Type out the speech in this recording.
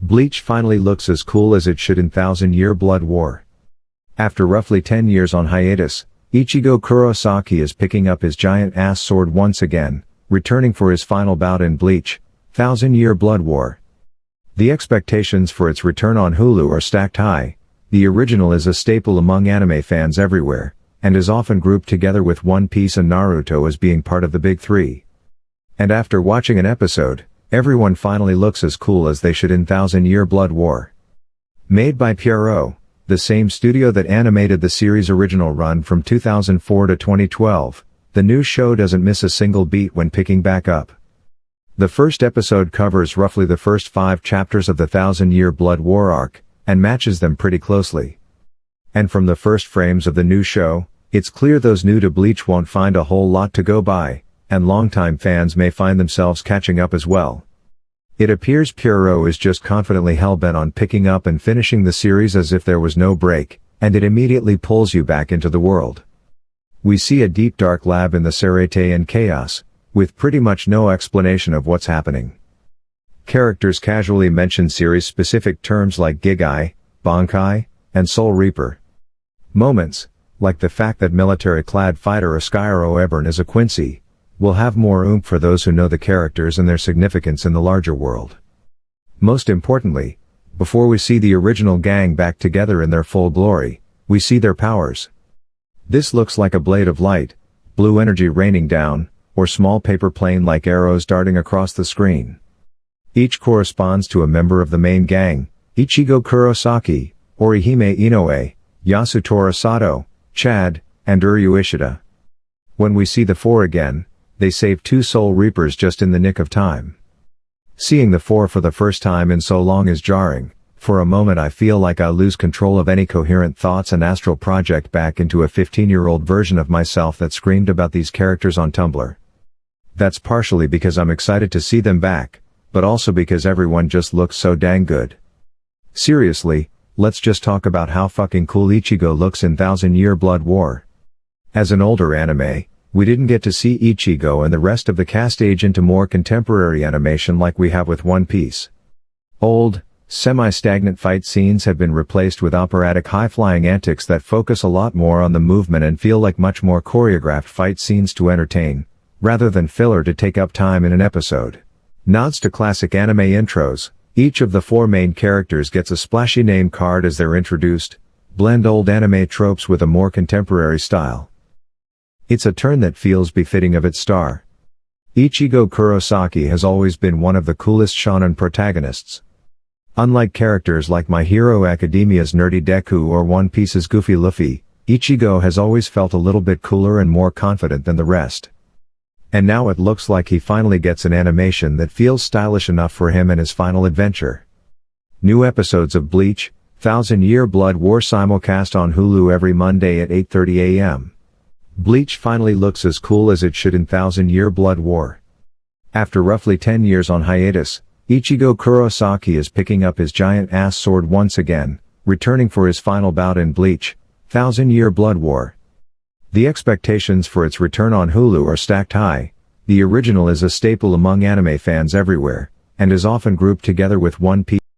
Bleach finally looks as cool as it should in Thousand Year Blood War. After roughly 10 years on hiatus, Ichigo Kurosaki is picking up his giant-ass sword once again, returning for his final bout in Bleach, Thousand Year Blood War. The expectations for its return on Hulu are stacked high. The original is a staple among anime fans everywhere, and is often grouped together with One Piece and Naruto as being part of the Big Three. And after watching an episode, everyone finally looks as cool as they should in Thousand Year Blood War. Made by Pierrot, the same studio that animated the series' original run from 2004 to 2012, the new show doesn't miss a single beat when picking back up. The first episode covers roughly the first 5 chapters of the Thousand Year Blood War arc, and matches them pretty closely. And from the first frames of the new show, it's clear those new to Bleach won't find a whole lot to go by, and longtime fans may find themselves catching up as well. It appears Pierrot is just confidently hell-bent on picking up and finishing the series as if there was no break, and it immediately pulls you back into the world. We see a deep dark lab in the Serete and chaos, with pretty much no explanation of what's happening. Characters casually mention series-specific terms like Gigai, Bankai, and Soul Reaper. Moments, like the fact that military-clad fighter Ascairo Ebern is a Quincy, will have more oomph for those who know the characters and their significance in the larger world. Most importantly, before we see the original gang back together in their full glory, we see their powers. This looks like a blade of light, blue energy raining down, or small paper plane-like arrows darting across the screen. Each corresponds to a member of the main gang: Ichigo Kurosaki, Orihime Inoue, Yasutora Sato, Chad, and Uryu Ishida. When we see the 4 again, they save 2 Soul Reapers just in the nick of time. Seeing the 4 for the first time in so long is jarring. For a moment I feel like I lose control of any coherent thoughts and astral project back into a 15-year-old version of myself that screamed about these characters on Tumblr. That's partially because I'm excited to see them back, but also because everyone just looks so dang good. Seriously, let's just talk about how fucking cool Ichigo looks in Thousand Year Blood War. As an older anime, we didn't get to see Ichigo and the rest of the cast age into more contemporary animation like we have with One Piece. Old, semi-stagnant fight scenes have been replaced with operatic high-flying antics that focus a lot more on the movement and feel like much more choreographed fight scenes to entertain, rather than filler to take up time in an episode. Nods to classic anime intros. Each of the 4 main characters gets a splashy name card as they're introduced, blend old anime tropes with a more contemporary style. It's a turn that feels befitting of its star. Ichigo Kurosaki has always been one of the coolest shonen protagonists. Unlike characters like My Hero Academia's nerdy Deku or One Piece's goofy Luffy, Ichigo has always felt a little bit cooler and more confident than the rest. And now it looks like he finally gets an animation that feels stylish enough for him and his final adventure. New episodes of Bleach, Thousand Year Blood War simulcast on Hulu every Monday at 8:30 a.m. Bleach finally looks as cool as it should in Thousand Year Blood War. After roughly 10 years on hiatus, Ichigo Kurosaki is picking up his giant-ass sword once again, returning for his final bout in Bleach, Thousand Year Blood War. The expectations for its return on Hulu are stacked high. The original is a staple among anime fans everywhere, and is often grouped together with One Piece.